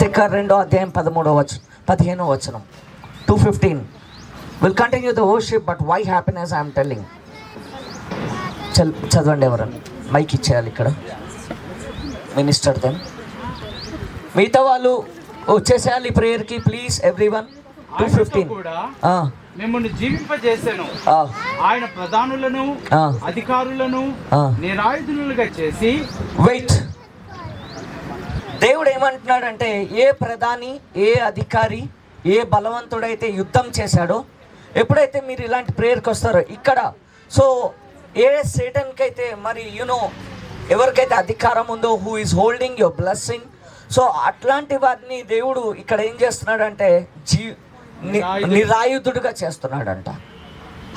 పత్రిక 2వ అధ్యాయం 15వ వచనం 2:15. Will continue the worship, but why happiness I'm telling. చదవండి, ఎవరన్నా మైక్ ఇచ్చేయాలి ఇక్కడ, మినిస్టర్ దెన్. మిగతా వాళ్ళు వచ్చేసేయాలి ప్రేయర్కి ప్లీజ్ ఎవ్రీవన్. 2:15. మిమ్మల్ని జీవింపజేసెను, ఆయన ప్రధానులను అధికారులను నిరాయుధులుగా చేసి. వెయిట్, దేవుడు ఏమంటున్నాడంటే ఏ ప్రధాని, ఏ అధికారి, ఏ బలవంతుడైతే యుద్ధం చేశాడో, ఎప్పుడైతే మీరు ఇలాంటి ప్రేయర్కి వస్తారో ఇక్కడ, సో ఏ సేటన్కి అయితే మరి ఎవరికైతే అధికారం ఉందో, who is holding your blessing, so అట్లాంటి వారిని దేవుడు ఇక్కడ ఏం చేస్తున్నాడంటే నిరాయుధుడుగా చేస్తున్నాడంట.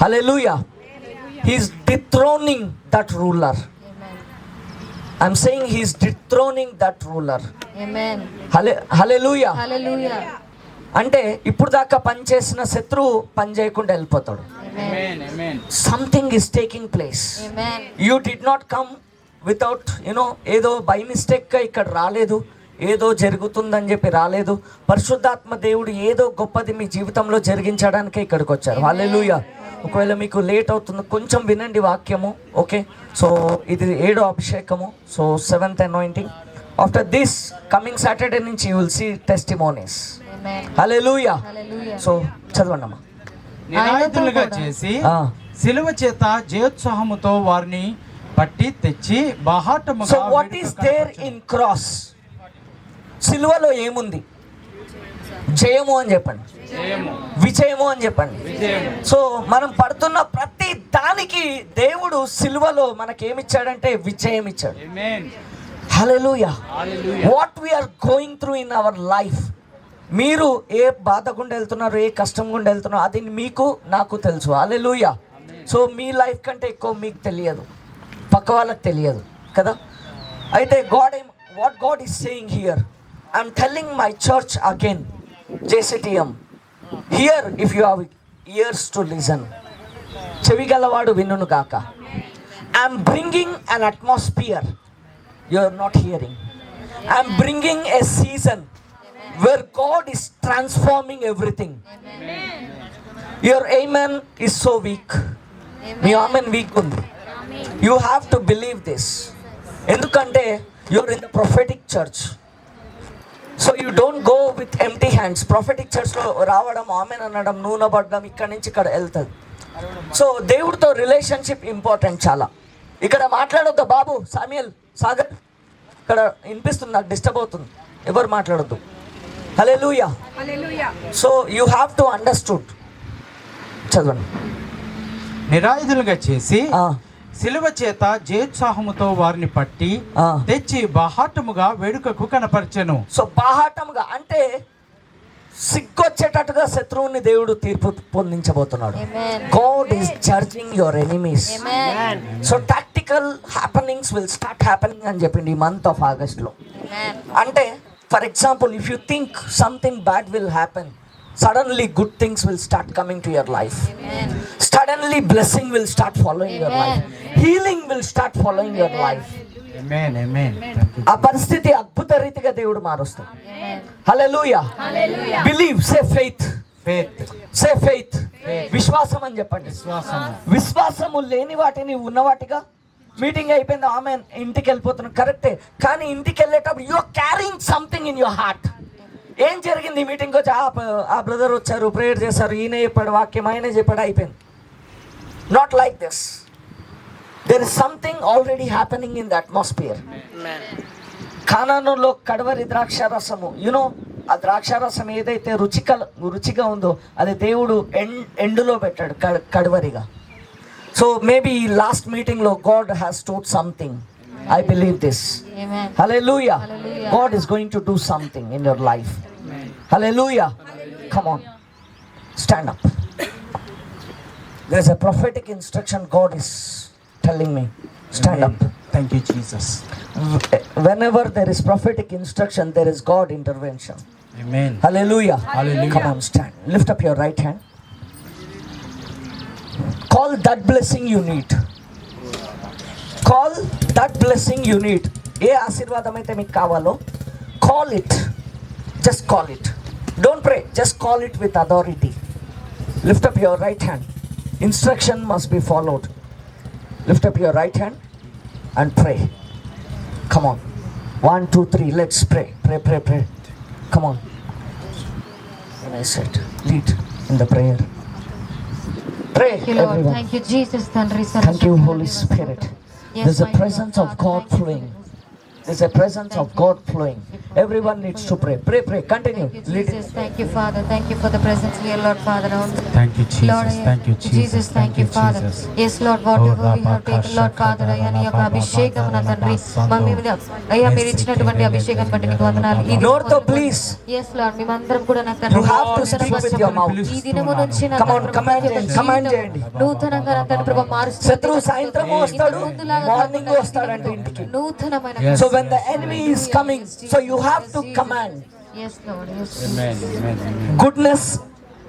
Hallelujah. He's dethroning that ruler. I'm saying he's dethroning that ruler. Amen. Hallelujah. Hallelujah. అంటే ఇప్పుడు దాకా పనిచేసిన శత్రువు పని చేయకుండా వెళ్ళిపోతాడు. Amen. Amen. Something is taking place. Amen. You did not come without ఏదో బై మిస్టేక్గా ఇక్కడ రాలేదు, ఏదో జరుగుతుందని చెప్పి రాలేదు. పరిశుద్ధాత్మ దేవుడు ఏదో గొప్పది మీ జీవితంలో జరిగించడానికే ఇక్కడికి వచ్చారు. హల్లెలూయా. ఒకవేళ మీకు లేట్ అవుతుంది కొంచెం వినండి వాక్యము, ఓకే? సో ఇది 7వ అభిషేకము, so 7th anointing. After this coming Saturday నుంచి you will see testimonies. Hallelujah. So చదవండి అమ్మా. నిరాయుధులుగా చేసి సిలువ చేత జయోత్సాహముతో వారిని పట్టి తెచ్చి బాహాటముగా. So what is there in cross? సిలువలో ఏముంది? జయము అని చెప్పండి, విజయము అని చెప్పండి. సో మనం పడుతున్న ప్రతి దానికి దేవుడు సిలువలో మనకేమిచ్చాడంటే విజయం ఇచ్చాడు. Hallelujah. What we're going through in our life, మీరు ఏ బాధ గుండా వెళ్తున్నారు, ఏ కష్టం గుండా వెళ్తున్నారు, అది మీకు నాకు తెలుసు. హల్లెలూయా. సో మీ లైఫ్ కంటే ఎక్కువ మీకు తెలియదు, పక్క వాళ్ళకి తెలియదు కదా. అయితే what God is saying here, I'm telling my church again, JCTM, here if you have ears to listen, చెవిగలవాడు వినును గాక. I'm bringing an atmosphere you are not hearing. I'm bringing a season where God is transforming everything. Your amen is so weak. Me amen weak ఉంది. You have to believe this. ఎందుకంటే you're in the prophetic church. So you don't go with empty hands. Prophetic చర్చ్లో రావడం, amen అనడం, నూనె పడడం, ఇక్కడ నుంచి ఇక్కడ వెళ్తుంది. సో దేవుడితో రిలేషన్షిప్ ఇంపార్టెంట్ చాలా. ఇక్కడ మాట్లాడొద్దు బాబు, సామ్యుయల్, సాగర్, ఇక్కడ వినిపిస్తుంది, నాకు డిస్టర్బ్ అవుతుంది, ఎవరు మాట్లాడొద్దు. Hallelujah. So you have to understood. చదవండి. నిరాయుధులుగా చేసి సిలువ చేత జయోత్సాహముతో వారిని పట్టి తెచ్చి బాహాటముగా వేడుకకు కనపరచెను. సో బాహాటముగా అంటే సిగ్గొచ్చేటట్టుగా శత్రువుని దేవుడు తీర్పు పొందించబోతున్నాడు. God is judging your enemies. So tactical happenings will start happening అని చెప్పింది ఈ మంత్ ఆఫ్ ఆగస్ట్లో. అంటే for example, if you think something bad will happen, suddenly good things will start coming to your life. Suddenly blessing will start following your life. Healing will start following your life. Amen. Amen. ఆ పరిస్థితి అద్భుత రీతిగా దేవుడు మారుస్తాడు. హల్లెలూయా. Believe, సే faith. సే faith. విశ్వాసం అని చెప్పండి. విశ్వాసము లేని వాటిని ఉన్నవాటిగా. మీటింగ్ అయిపోయింది, ఆమె ఇంటికి వెళ్ళిపోతున్నాం, కరెక్టే. కానీ ఇంటికి వెళ్ళేటప్పుడు you are carrying something in your heart. ఏం జరిగింది? మీటింగ్కి వచ్చి ఆ బ్రదర్ వచ్చారు, ప్రేయర్ చేశారు, ఈయన చెప్పాడు వాక్యం, ఆయనే చెప్పాడు, అయిపోయింది. Not like this. There is something already happening in the atmosphere. కానానులో కడవరి ద్రాక్షారసము, ఆ ద్రాక్షారసం ఏదైతే రుచిగా ఉందో అది దేవుడు ఎండులో పెట్టాడు కడవరిగా. సో మేబీ లాస్ట్ మీటింగ్లో God has told something. I believe this. Amen. Hallelujah. God is going to do something in your life. Hallelujah. Come on. Stand up. There is a prophetic instruction God is telling me. Stand up. Thank you, Jesus. Whenever there is prophetic instruction, there is God intervention. Amen. Hallelujah. Hallelujah. Come on, stand. Lift up your right hand. Call that blessing you need. Call that blessing you need. ఏ ఆశీర్వాదం అయితే మీకు కావాలో call it. Just call it. Don't pray, just call it with authority. Lift up your right hand. Instruction must be followed. Lift up your right hand and pray. Come on. 1, 2, 3. Let's pray. Pray. Come on. When I said, lead in the prayer. Pray, Thank you, Lord. everyone. Thank you, Jesus. Tanri Thank you, Holy Spirit. There's a presence of God flowing. There's a presence of God flowing. Everyone needs to pray. Pray. Continue. Thank you, Lead it. Jesus. Thank you, Father. Thank you for the presence here, Lord Father. Thank you, Lord, Jesus. Thank you, Jesus. Thank you, Father. Jesus. Yes, Lord, whatever we have taken, Lord Father, అయ్యా నీ యొక్క అభిషేకం నా తండ్రి మా మీద అయ్యా మీరు ఇచ్చినటువంటి అభిషేకం బట్టి నీకు వందనాలు. ఈ North, please. Yes, Lord, మేమందరం కూడా నా తండ్రి You have to speak with your mouth. ఈ దినము నుంచి నా Come on, తండ్రి command ప్రతి ఒక్క చేయండి, command జీవితం చేయండి. నూతనంగా నా తండ్రి ప్రభు మారుస్తుంది. శత్రువు సాయంత్రం వస్తాడు, మార్నింగ్ వస్తాడంట ఇంటికి. నూతనమైన Yes. So when the enemy is coming, so you have to command. Yes, Lord. Yes. Amen. Goodness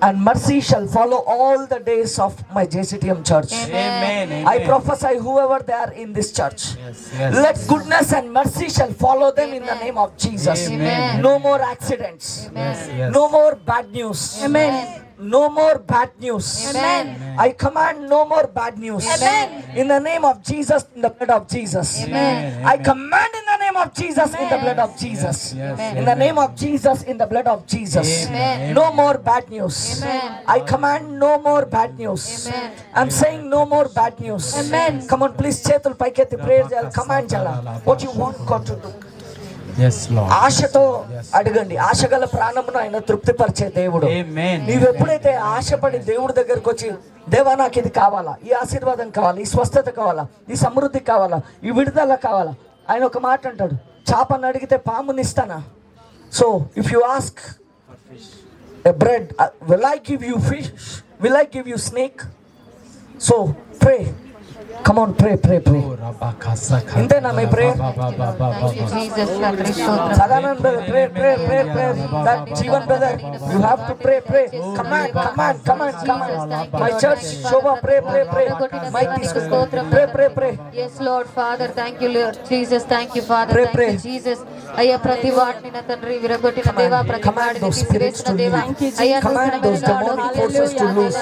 and mercy shall follow all the days of my JCTM church. Amen. I prophesy whoever they are in this church. Yes. Let goodness and mercy shall follow them in the name of Jesus. Amen. No more accidents. Amen. Yes. No more bad news. Amen. No more bad news. Amen. I command no more bad news. Amen. In the name of Jesus, in the blood of Jesus. Amen. I command in the name of Jesus, in the blood of Jesus. Yes. In the name of Jesus, in the blood of Jesus. Amen. No more bad news. Amen. I command no more bad news. Amen. I'm saying no more bad news. Amen. Come on, please, చేతులు పైకెత్తి prayer చేయాలి. Command చేయాలి. What you want God to do. Yes, Lord. ఆశతో అడగండి. ఆశగల ప్రాణమును ఆయన తృప్తిపరిచే దేవుడు. Amen. నీవు ఎప్పుడైతే ఆశపడి దేవుడి దగ్గరకు వచ్చి దేవా నాకు ఇది కావాలా, ఈ ఆశీర్వాదం కావాలా, ఈ స్వస్థత కావాలా, ఈ సమృద్ధి కావాలా, ఈ విడుదల కావాలా, ఆయన ఒక మాట అంటాడు, చేపను అడిగితే పాముని ఇస్తానా? So if you ask a bread, will I give you fish? Will I give you snake? So pray. Come on, pray. ఇంతేనా మీ prayer? Thank you, Jesus. తండ్రి స్తోత్రం. Sadanan brother, pray. That Jeevan brother, you have to pray. Command. My church, Shobha, pray. Mic తీసుకొని pray. Yes, Lord, Father, thank you, Lord Jesus, thank you, Father, Pray, thank pray. you, Jesus. అయ్యా ప్రతి వాటిని నా తండ్రి విరగొట్టిన దేవా, ప్రతి Command వాటిని those spirits తీసివేసిన to దేవా, leave. అయ్యా Command నూతనమైన those demonic నాడు. forces to loose.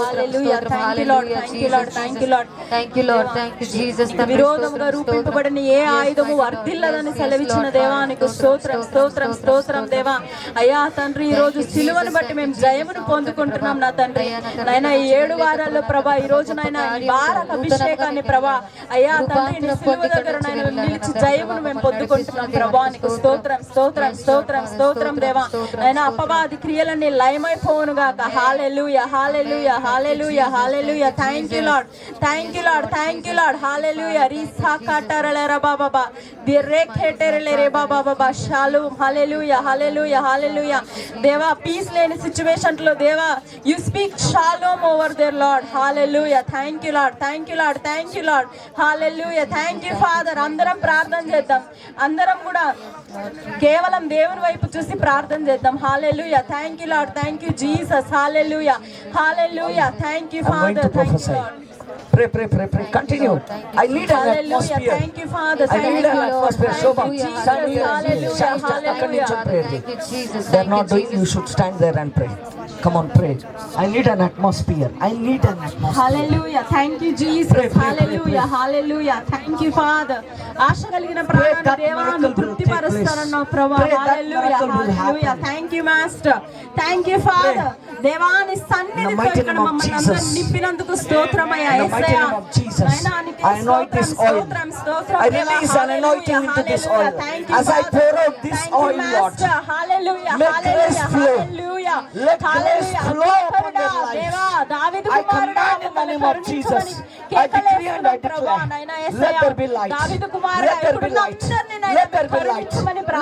Hallelujah. Thank you, Lord. Thank you, Lord. Thank you, Lord. Thank you, Lord. Thank you, Jesus. తండ్రి విరోధముగా స్తోత్రం, రూపింపబడిన ఏ ఆయుధము వర్ధిల్లదని సెలవిచ్చిన దేవానికి స్తోత్రం దేవా. అయ్యా తండ్రి, ఈ రోజు సిలువను బట్టి మేము జయమును పొందుకుంటున్నాం నా తండ్రి. నాయన ఈ 7 వారాల్లో ప్రభా, ఈ రోజు నాయన ఈ వారక అభిషేకాన్ని ప్రభా, అయ్యా తండ్రి నీ సిలువ దగ్గర నాయన మేము నిలిచి జయమును మేము పొందుకుంటున్నాం ప్రభా. నీకు స్తోత్రం దేవా. నాయన అపవాది క్రియలన్నీ లయమైపోవును గాక. Hallelujah. Thank you Lord. Hallelujah. రీసా కాటరలరా బాబా దిర్రే ఖేటరలరే బాబా షాలూమ్. హల్లెలూయా. దేవా, పీస్ లేని సిచ్యువేషన్ లో దేవా, you speak shalom over there Lord. Hallelujah. Thank you Lord. Hallelujah. Thank you Father. అందరం ప్రార్థన చేద్దాం. అందరం కూడా కేవలం దేవుని వైపు చూసి ప్రార్థన చేద్దాం. Hallelujah. Thank you Lord. Thank you Jesus. Hallelujah. Thank you I'm going to Father. Thank you prophesy. Lord. Pray. Continue. I need an Hallelujah. atmosphere. Thank you, Father. I need an atmosphere. Shobha, Hallelujah. stand here. Hallelujah. Stand అక్కడి నుంచి pray. Thank you, Jesus. They're Thank not you, doing, you Jesus. should stand there and pray. Come on, pray. I need an atmosphere. Hallelujah. Thank you Jesus. Hallelujah. Thank you Father. ఆశ కలిగిన ప్రాణాన్ని దేవాన్ని తృప్తిపరుస్తానన్నావు ప్రభా. Hallelujah. Thank you master. Thank you Father. దేవాని సన్నిధితో ఇక్కడ మమ్మల్ని అందరం నింపినందుకు స్తోత్రమయ్యా. యేసయ్యా, నాయనా నీకే స్తోత్రం. I release an anointing into this oil. As I pour out this oil, Lord, hallelujah. let grace flow. Let grace flow upon their lives. దేవా, దావీదు I command in the name of Jesus. I decree and I declare, let there be light. Let there be light. Let there be light.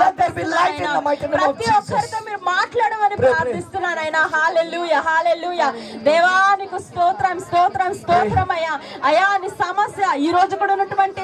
Let there be light in the mighty name of Jesus. మీరు మాట్లాడమని ప్రార్థిస్తున్నాను ఆయన. హల్లెలూయా hallelujah. దేవానికి స్తోత్రం స్తోత్రం స్తోత్రం అయ్యా. అయ్యా నీ సమస్య ఈ రోజు కూడా ఉన్నటువంటి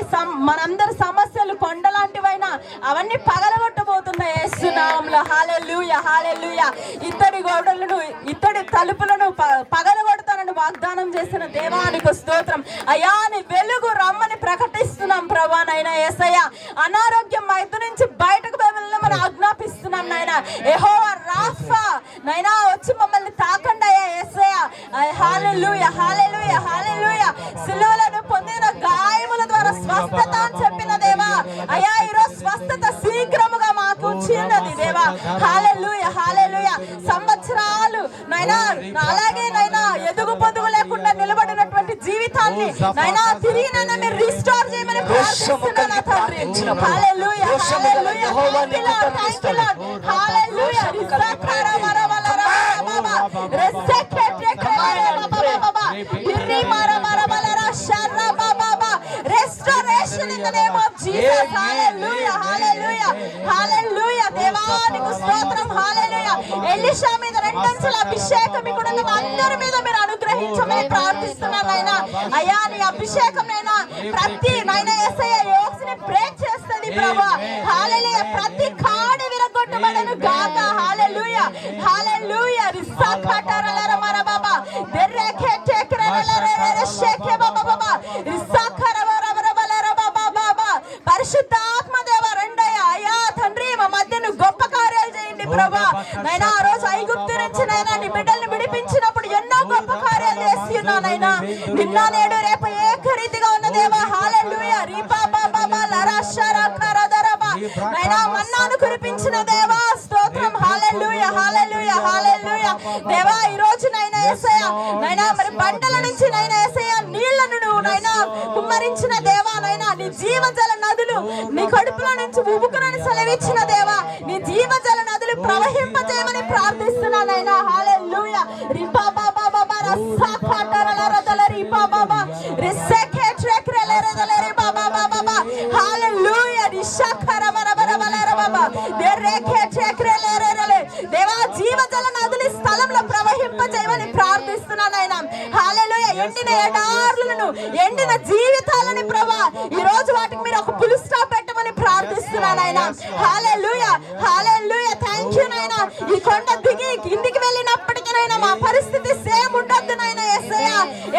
మనందరి సమస్యలు కొండలాంటివైనా అవన్నీ పగలగొట్టబోతున్నాయి యేసు నామములో. హల్లెలూయా హల్లెలూయా. ఇత్తడి గోడలను ఇత్తడి తలుపులను పగలగొడతానని వాగ్దానం చేసిన దేవానికి స్తోత్రం అయ్యా. నీ వెలుగు రమ్మని ప్రకటిస్తున్నాం ప్రభా నైనా యేసయ్య. అనారోగ్యం మైదు నుంచి బయటకు వెళ్ళమని ఆజ్ఞాపిస్తున్నాం నాయన. యెహోవా రాఫా నైనా వచ్చి మమ్మల్ని తాకండి అయ్యా యేసయ్య. హల్లెలూయా హల్లెలూయా హల్లెలూయా. సిలువలను పొందిన గాయముల ద్వారా స్వస్థత అని చెప్పిన దేవా అయ్యా, ఈరోజు స్వస్థత శీఘ్రముగా మాకు వచ్చినది దేవా. హల్లెలూయా హల్లెలూయా. సంవత్సరాలు నైనా అలాగే నైనా ఎదుగు పొదుగు లేకుండా నిలబడినటువంటి జీవితాన్ని నైనా తిరిగి నైనా మీరు రిస్టోర్ చేయమని ప్రార్థిస్తున్నాను తండ్రి. Hallelujah hallelujah. Thank you Lord. Hallelujah. రిస్సాఖార మరవలరా బాబా రెస్సెక్రెట్రెక్రెలరా బాబా బాబా ఇర్రి మరవలరా షర్రా బాబా బాబా. Restoration in the name of Jesus. Hallelujah hallelujah hallelujah. దేవానికి స్తోత్రం. హల్లెలూయా. ఎలీషా మీద రెండంచెల అభిషేకం ఇక్కడ ఉన్న అందరి మీద మీరు అనుగ్రహించమని ప్రార్థిస్తున్నాను నాయన. అయ్యా నీ అభిషేకం నైనా ప్రతి నైనా యేసయ్య యోక్స్ ని బ్రేక్ చేస్తుంది ప్రభువా. హల్లెలూయా. ప్రతి కాడి విరగొట్టబడను గాక. హల్లెలూయా హల్లెలూయా. రిస్సాఖాటరలర మర బాబా దెర్రెకే టెక్రెలర షేకే బాబా బాబా రిస్సాఖరవరవరవలర బాబా బాబా. పరిశుద్ధాత్మ దేవ రెండయ్యా అయ్యా తండ్రి మా మధ్యను గొప్ప కార్యాలు చేయండి ప్రభువా నైనా. ఆ రోజు ఐగుప్తు నుంచి నైనా నీ బిడ్డల్ని విడిపించినప్పుడు ఎన్నో గొప్ప కార్యాలు చేస్తున్నానైనా. నిన్న నేడు రేపు ఏకరీతిగా ఉన్న దేవా. హల్లెలూయా. రీపా బాబా లరాషరా కరదరబా నైనా మన్నాను కురిపించిన దేవా స్తోత్రం. హల్లెలూయా హల్లెలూయా హల్లెలూయా. దేవా ఈ రోజు నైనా యేసయ్య నైనా మరి బండల నుంచి నైనా యేసయ్య నీళ్లను నువ్వు నైనా కుమ్మరించిన దేవా నైనా. నీ జీవజల నదులు నీ కడుపులో నుంచి ఉబుకునని సెలవిచ్చిన దేవా. నీ జీవజల నదులు ప్రవహింపజేయమని ప్రార్థిస్తున్నానైనా. హల్లెలూయా. రిపా బాబా బాబా రస్సాఖాటరలరదల రిపా బాబా రిస్సెక్రెట్రెక్రెలరదల బాబా బాబా బాబా. హల్లెలూయా. రిషాఖరమరబరబలర బాబా దెర్రెకెట్రెక్రెలరలే. దేవా జీవజల నదులు స్థలంలో ప్రవహింపజేయమని ప్రార్థిస్తున్నానైనా. హల్లెలూయా. ఎండిన ఎడారులను ఎండిన జీవితాలని ప్రభా ఈ రోజు వాటికి మీరు ఒక ఫుల్ స్టాప్ పెట్టమని ప్రార్థిస్తున్నానైనా. హల్లెలూయా హల్లెలూయా. థాంక్యూ నాయనా. ఈ కొండ దిగి కిందికి వెళ్ళినప్పటికీ నైనా మా పరిస్థితి సేమ్ ఉండొద్దు నాయనా యేసయ్య.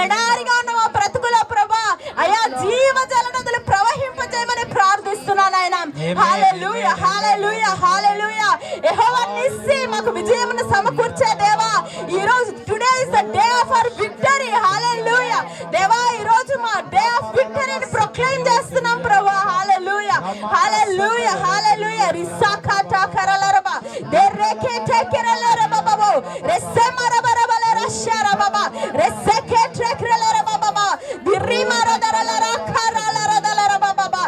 ఎడారిగా ఉన్న మా బ్రతుకుల ప్రభా అయా జీవజల నదులు ప్రవహింపజేయమని ప్రార్థిస్తున్నానైనా. హల్లెలూయా హల్లెలూయా హల్లెలూయా. యెహోవా నిస్సి మాకు విజయమును సమకూర్చే దేవా. ఈ రోజు today is the day of our victory. Hallelujah. దేవా ఈ రోజు మా డే ఆఫ్ విక్టరీని ప్రొక్లెయిమ్ చేస్తున్నాం ప్రభువా. హల్లెలూయా hallelujah hallelujah. రిస్సాఖాటా కరలరబా దెర్రెకే టెకెరలరబా Baba రెస్సెమరబరబలర షరబా రెస్సెకే టెకెరలరబా Baba దిర్రి మరదరలర కరలరదలరబా Baba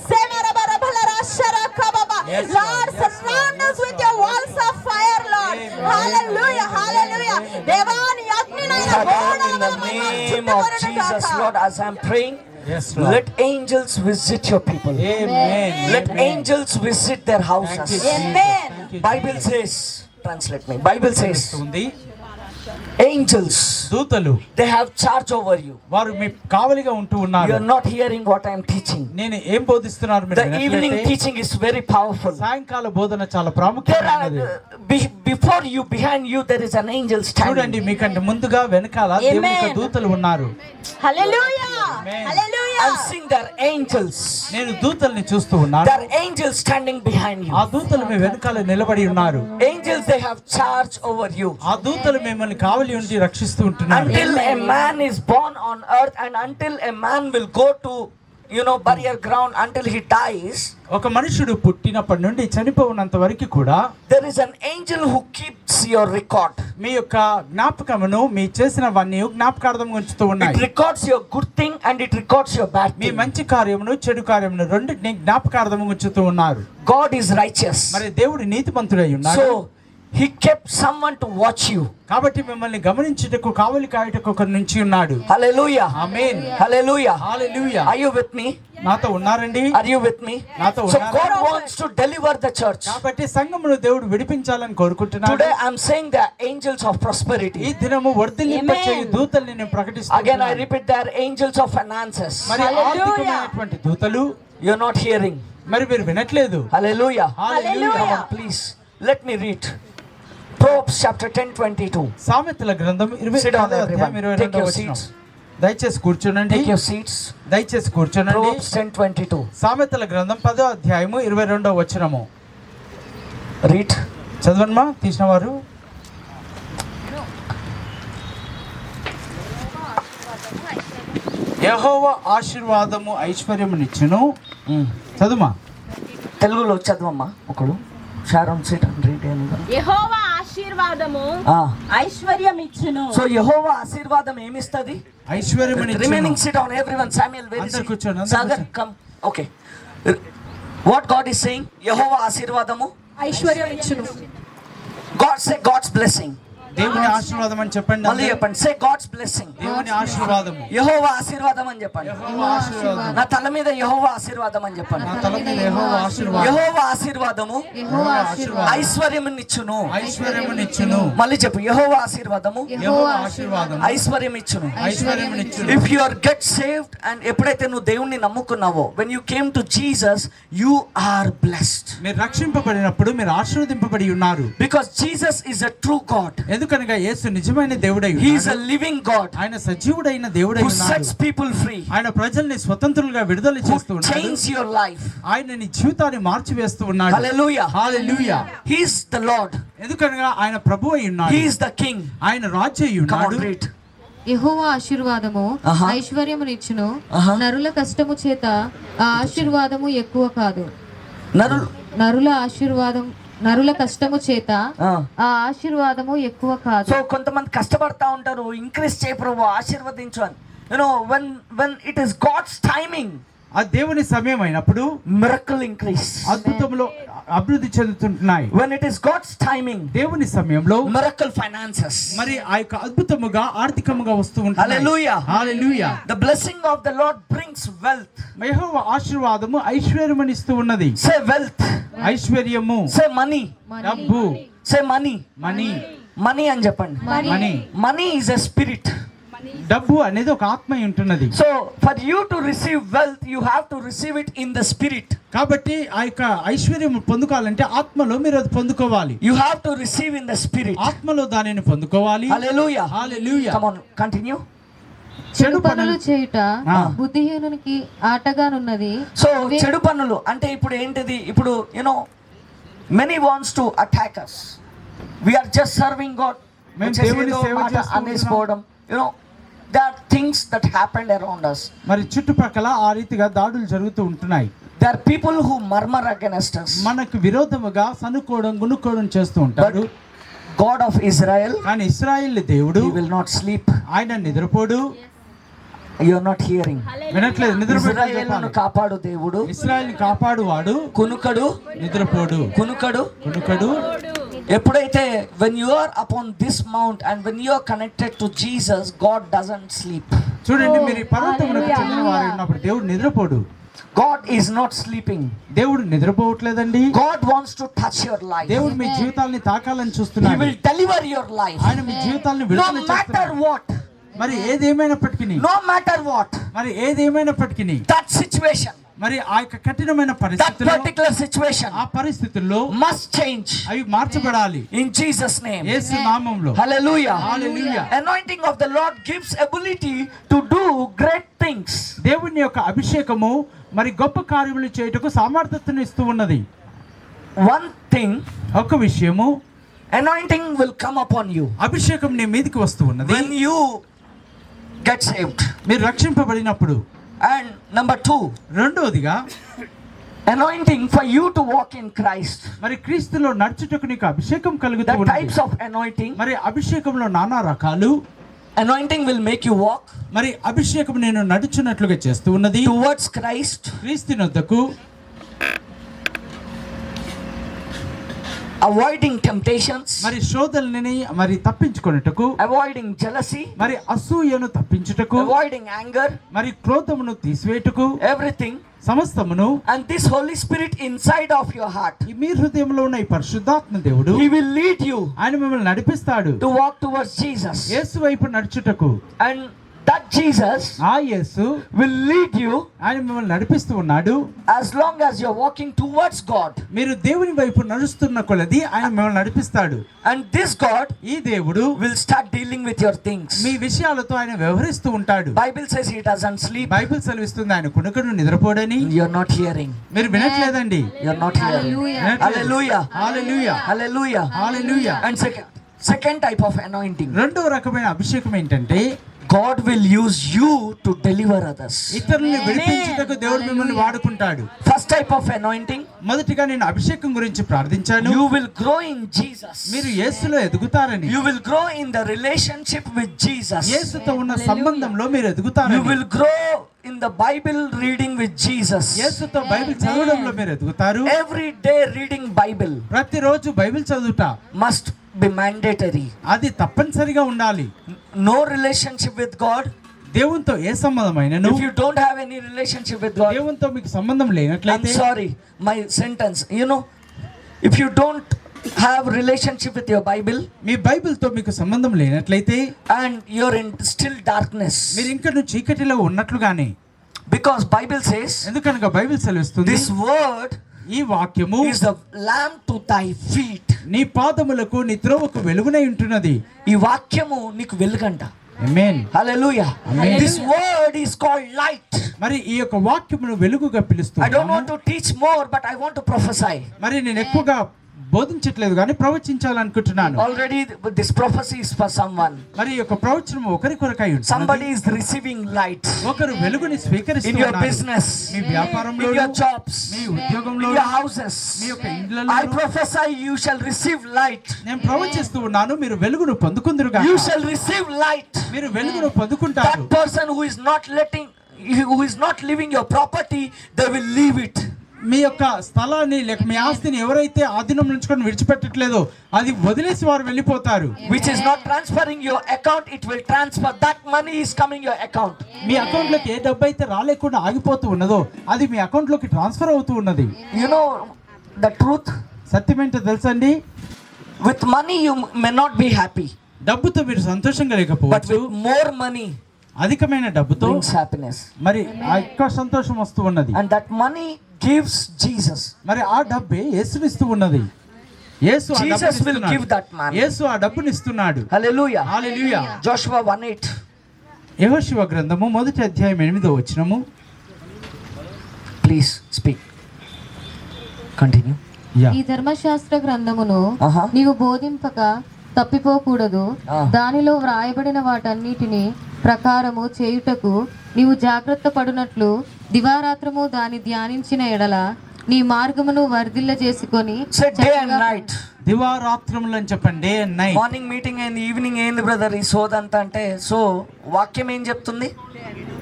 రెస్సెమరబరబలర షరక Baba. Lord, surround us with your walls of fire, Lord. Hallelujah, hallelujah. దేవాని అగ్నినైన గోడల In the name of Jesus, Lord, as I'm praying, Yes, Lord. let angels visit your people. Amen. Let angels visit their houses. Amen. Bible says, translate me. Bible says, ఉంది angels, దూతలు they have charge over you. వారు మీ కావలిగా ఉంటూ You ఉన్నారు. are not hearing what I am teaching. నేను ఏం బోధిస్తున్నారు మీరు The evening వినట్లయితే teaching is very powerful. సాయంకాల బోధన చాలా There ప్రాముఖ్యమైనది. are, before you, behind you, there is an angel చూడండి standing. మీకంటే ముందుగా వెనకాల దేవుని యొక్క Amen. దూతలు ఉన్నారు. హల్లెలూయా Amen. Hallelujah. I'm seeing there are angels. నేను దూతల్ని చూస్తూ ఉన్నాను. There are angels standing behind you. ఆ దూతలు మీ వెనకాల నిలబడి ఉన్నారు. Angels, they have charge over you. ఆ దూతలు మిమ్మల్ని కావలి ఉండి రక్షిస్తూ ఉంటున్నారు. Until a man is born on earth and until a man will go to, burial ground, until he dies, ఒక మనుషుడు పుట్టినప్పటి నుండి చనిపోయినంత వరకు కూడా there is an angel who keeps your record. మీ యొక్క జ్ఞాపకమును మీ చేసినవన్నీ జ్ఞాపకార్థం ఉంచుతూ It ఉన్నాయి. records your good thing and it records your bad me thing. మంచి కార్యమును చెడు కార్యమును రెండింటిని జ్ఞాపకార్థం ఉంచుతూ ఉన్నారు. God is righteous. మరి దేవుడు నీతిమంతుడై ఉన్నాడు. So He kept someone to watch you. కాబట్టి మిమ్మల్ని గమనించుటకు కావలి కాయుటకు ఒకరు నుంచి ఉన్నాడు. Hallelujah. Amen. Hallelujah. Hallelujah. Are you with me? నాతో ఉన్నారండి? Are you with me? నాతో So ఉన్నారా? God wants to deliver the church. కాబట్టి సంఘమును దేవుడు విడిపించాలని కోరుకుంటున్నాడు. Today I'm saying the angels of ఈ prosperity. దినము వర్ధిల్లింపచేయు Amen. దూతల్ని నేను Again I ప్రకటిస్తున్నాను. repeat, they are angels of finances. మరి Hallelujah. ఆర్థికమైనటువంటి దూతలు. You're not hearing. మరి మీరు వినట్లేదు. Hallelujah. Hallelujah. Come on, please. Let me read. Proverbs chapter 10:22. సామెతల గ్రంథం Sit down, everyone. 22వ Take your వచనం. seats. దయచేసి కూర్చోనండి. Take your seats. దయచేసి కూర్చోనండి. Proverbs 10:22. సామెతల గ్రంథం 10వ అధ్యాయము 22వ వచనము. Read. చదవమ్మా తీసిన వారు. యెహోవా ఆశీర్వాదము ఐశ్వర్యమునిచ్చును. చదువుమా. తెలుగులో చదవమ్మా ఒకడు. Sharon sit and read. యెహోవా ఆశీర్వాదము ఐశ్వర్యం ఇచ్చును. సో యెహోవా ఆశీర్వాదం ఏమిస్తది? ఐశ్వర్యమునిచ్చును. Remaining sit down everyone. Samuel very అందరూ కూర్చోండి, అందరూ Sagar come. Okay. What God is saying? యెహోవా ఆశీర్వాదము ఐశ్వర్యం ఇచ్చును. God say God's blessing. దేవుని ఆశీర్వాదం అని చెప్పండి. మళ్ళీ చెప్పండి. Say God's blessing. దేవుని ఆశీర్వాదము. యెహోవా ఆశీర్వాదం అని చెప్పండి. యెహోవా ఆశీర్వాదం. నా తల మీద యెహోవా ఆశీర్వాదం అని చెప్పండి. నా తల మీద యెహోవా ఆశీర్వాదం. యెహోవా ఆశీర్వాదము యెహోవా ఆశీర్వాదం ఐశ్వర్యమునిచ్చును. ఐశ్వర్యమునిచ్చును. మళ్ళీ చెప్పు. యెహోవా ఆశీర్వాదము యెహోవా ఆశీర్వాదం. ఐశ్వర్యం ఇచ్చును. ఐశ్వర్యమునిచ్చును. If you are get saved and ఎప్పుడైతే నువ్వు దేవుణ్ణి నమ్ముకున్నావో, when you came to Jesus you are blessed. మీరు రక్షింపబడినప్పుడు మీరు ఆశీర్వదింపబడి ఉన్నారు. Because Jesus is a true God. ఎందుకనగా యేసు నిజమైన దేవుడై హి ఇస్ అ ఉన్నాడు. లివింగ్ గాడ్ ఆయన సజీవుడైన దేవుడై who ఉన్నాడు. sets people free, ఆయన ప్రజల్ని స్వతంత్రులుగా విడుదల చేస్తూ who ఉన్నాడు. changes your life. ఆయన నీ జీవితాన్ని మార్చివేస్తూ ఉన్నాడు. Hallelujah. Hallelujah. He is the Lord. ఎందుకనగా ఆయన ప్రభువు అయి ఉన్నాడు. He is the King. ఆయన రాజు అయి Come ఉన్నాడు. on, read. యెహోవా ఆశీర్వాదము Uh-huh. ఐశ్వర్యమునిచ్చును. Uh-huh. నరుల కష్టము చేత ఆ ఆశీర్వాదము ఎక్కువ కాదు. నరులు నరుల కష్టము చేత ఆ. ఆ ఆశీర్వాదము ఎక్కువ కాదు. సో కొంతమంది కష్టపడతా ఉంటారు, ఇంక్రీజ్ చేయ ప్రభు, ఆశీర్వదించు అని. when it is God's timing, ఆ దేవుని సమయం అయినప్పుడు miracle increase. అద్భుతములు అభివృద్ధి చెందుతుంటున్నాయి. When it is God's timing, దేవుని సమయంలో miracle finances. మరి ఆ యొక్క అద్భుతముగా ఆర్థికముగా వస్తూ ఉంటుంది. Hallelujah. Hallelujah. The blessing of the Lord brings wealth. యెహోవా ఆశీర్వాదము ఐశ్వర్యముని ఇస్తూ ఉన్నది. Say wealth. ఐశ్వర్యము. Say money. డబ్బు. Say money. మనీ. Money అని చెప్పండి. Money. Money is a spirit. డబ్బు అనేది ఒక ఆత్మ అయి ఉంటున్నది. So for you to receive wealth, you have to receive it in the spirit. కాబట్టి ఆ యొక్క ఐశ్వర్యం పొందుకోవాలంటే ఆత్మలో మీరు అది పొందుకోవాలి. You have to receive in the spirit. ఆత్మలో దానిని పొందుకోవాలి. Hallelujah. Hallelujah. Come on, continue. చెడు పనులు చేయుట ఆ. బుద్ధిహీనునికి ఆటగానున్నది. సో చెడు పనులు అంటే ఇప్పుడు ఏంటిది? ఇప్పుడు many wants to attack us. We are just serving God. మేము దేవుని సేవ చేస్తూ అనేసుకోవడం. There are things that happened around us. మరి చుట్టుపక్కల ఆ రీతిగా దాడులు జరుగుతూ ఉంటున్నాయి. There are people who murmur against us. మనకు విరోధముగా సనుకోవడం గునుకోవడం చేస్తూ ఉంటారు. God of Israel, కానీ ఇశ్రాయేలు దేవుడు he will not sleep. ఆయన నిద్రపోడు. You are not hearing. వినట్లేదు. ఇశ్రాయేలును కాపాడు దేవుడు. ఇశ్రాయేలుని కాపాడువాడు. కునుకడు. నిద్రపోడు. కునుకడు. కునుకడు. ఎప్పుడైతే when you are upon this mount and when you are connected to Jesus, God doesn't sleep. చూడండి, మీరు ఈ పర్వతమునకు చెందిన వారు ఉన్నప్పుడు దేవుడు నిద్రపోడు. God is not sleeping. దేవుడు నిద్రపోవట్లేదండి. God wants to touch your life. దేవుడు మీ జీవితాల్ని తాకాలని He చూస్తున్నాడు. will deliver your life. ఆయన మీ జీవితాల్ని No విడుదల matter చేస్తున్నాడు. what. మరి ఏదేమైనప్పటికీ No matter what. మరి ఏదేమైనప్పటికీ That situation. మరి ఆ యొక్క కఠినమైన That పరిస్థితుల్లో particular situation ఆ పరిస్థితుల్లో must change. అవి మార్చబడాలి. In Jesus' name. యేసు నామములో. Hallelujah. Hallelujah. Anointing of the Lord gives ability to do great things. దేవుని యొక్క అభిషేకము మరి గొప్ప కార్యములు చేయుటకు సామర్థ్యతను ఇస్తూ ఉన్నది. One thing, ఒక విషయము, anointing will come upon you అభిషేకం నీ మీదకి వస్తూ ఉన్నది when you get saved. మీరు రక్షింపబడినప్పుడు. And number 2, రెండోదిగా anointing for you to walk in Christ. మరి క్రీస్తులో నడుచుటకు నీకు అభిషేకం కలుగుతూ The ఉన్నది. types of anointing. మరి అభిషేకంలో నానా రకాలు. Anointing will make you walk మరి అభిషేకం నేను నడుచున్నట్లుగా చేస్తూ ఉన్నది. towards Christ. క్రీస్తునొద్దకు. అవాయిడింగ్ టెంప్టేషన్స్, మరి శోధనని మరి తప్పించుకొనుటకు, అవాయిడింగ్ జెలసీ, మరి అసూయను తప్పించుటకు, అవాయిడింగ్ యాంగర్, మరి క్రోధమును తీసివేయుటకు, ఎవ్రీథింగ్. సమస్తమును. And this Holy Spirit inside of your heart, ఈ మీ హృదయంలో ఉన్న ఈ పరిశుద్ధాత్మ దేవుడు He will lead you ఆయన మిమ్మల్ని నడిపిస్తాడు to walk towards Jesus. యేసు వైపు నడుచుటకు. And that Jesus ఆ యేసు will lead you ఆయన మిమ్మల్ని నడిపిస్తూ ఉన్నాడు. as long as you're walking towards God. మీరు దేవుని వైపు నడుస్తున్న కొలది ఆయన మిమ్మల్ని నడిపిస్తాడు. And this God ఈ దేవుడు will start dealing with your things. మీ విషయాలతో ఆయన వ్యవహరిస్తూ ఉంటాడు. Bible says He doesn't sleep. Bible సెలవిస్తుంది ఆయన కునుకడు నిద్రపోడని. You're not hearing. మీరు వినట్లేదండి. You're not hearing. Hallelujah. Hallelujah, Hallelujah. Hallelujah. And second type of anointing, రెండో రకమైన అభిషేకం ఏంటంటే God will use you to deliver others. ఇతరుల్ని విడిపించుటకు దేవుడు మిమ్మల్ని వాడుకుంటాడు. First type of anointing, మొదటిగా నేను అభిషేకం గురించి ప్రార్థించాను. you will grow in Jesus. మీరు యేసులో ఎదుగుతారని. You will grow in the relationship with Jesus. యేసుతో ఉన్న సంబంధంలో మీరు ఎదుగుతారని. You will grow in the Bible reading with Jesus. యేసుతో బైబిల్ చదవడంలో మీరు ఎదుగుతారు. Every day reading Bible ప్రతిరోజు బైబిల్ చదువుట must be mandatory. అది తప్పనిసరిగా ఉండాలి. No relationship with God, దేవునితో ఏ సంబంధమైనను, if you don't have any relationship with God, దేవునితో మీకు సంబంధం I'm లేనట్లయితే, sorry, my sentence, if you don't have relationship with your Bible మీ బైబిల్తో మీకు సంబంధం లేనట్లయితే and you're in still darkness, మీరు ఇంకా చీకటిలో ఉన్నట్లుగానే. because Bible says ఎందుకనగా బైబిల్ సెలవిస్తుంది this word ఈ వాక్యము is the lamp to thy feet. నీ పాదములకు నీ త్రోవకు వెలుగునై ఉంటున్నది. ఈ వాక్యము నీకు వెలుగంట. ఆమేన్. Hallelujah. Amen. This word is called light. మరి ఈ యొక్క వాక్యమును వెలుగుగా I don't పిలుస్తున్నాను. want to teach more, but I want to prophesy. మరి నేను ఎక్కువగా బోధించట్లేదు కానీ ప్రవచించాలనుకుంటున్నాను. Already this prophecy is for someone. మరి ఈ యొక్క ప్రవచనం ఒకరి కొరకై ఉంటుంది. Somebody is receiving light ఒకరు వెలుగుని in your స్వీకరిస్తున్నారు. business, మీ వ్యాపారంలో, in your jobs, me in ఉద్యోగంలో, your houses. మీ యొక్క ఇండ్లలో. I prophesy you shall receive light. నేను ప్రవచిస్తూ ఉన్నాను, మీరు వెలుగును పొందుకుందురుగా. You shall receive light. మీరు వెలుగును పొందుకుంటారు. That person who is not living your property, they will leave it. మీ యొక్క స్థలాన్ని లేక మీ ఆస్తిని ఎవరైతే ఆధీనం నుంచుకొని విడిచిపెట్టట్లేదో అది వదిలేసి వారు వెళ్ళిపోతారు. Which is not transferring your account, it will transfer. That money is coming your account. Me account లోకి ఏ డబ్బు అయితే రాలేకుండా ఆగిపోతూ ఉన్నదో అది మీ అకౌంట్ లోకి ట్రాన్స్ఫర్ అవుతూ ఉన్నది. You know the truth? సత్యం ఏంటో తెలుసండి? With money you may not be happy, డబ్బుతో మీరు సంతోషంగా but లేకపోవచ్చు. with more money అధికమైన డబ్బుతో brings happiness. మరి ఆ ఎక్కువ సంతోషం వస్తూ ఉన్నది. And that money gives Jesus. మరి ఆ డబ్బే యేసునిస్తూ ఉన్నది. యేసు ఆ Jesus డబ్బుని will give ఇస్తున్నాడు. that man. యేసు ఆ డబ్బుని ఇస్తున్నాడు. Hallelujah. హల్లెలూయా. Joshua 1:8. యెహోషువ గ్రంథము 1వ అధ్యాయం 8వ వచనము. Please speak. Continue. ఈ ధర్మశాస్త్ర గ్రంథమును Uh-huh. నీవు బోధింపక తప్పిపోకూడదు. దానిలో వ్రాయబడిన వాటన్నిటిని ప్రకారము చేయుటకు నీవు జాగ్రత్త పడునట్లు దివారాత్రము దాన్ని ధ్యానించిన ఎడల నీ మార్గమును వర్ధిల్ల చేసుకొని Say day and night. దివారాత్రములు అని చెప్పండి. Day and night. Morning meeting అయింది, ఈవినింగ్ అయింది బ్రదర్ ఈ సోదంతా అంటే. సో వాక్యం ఏం చెప్తుంది?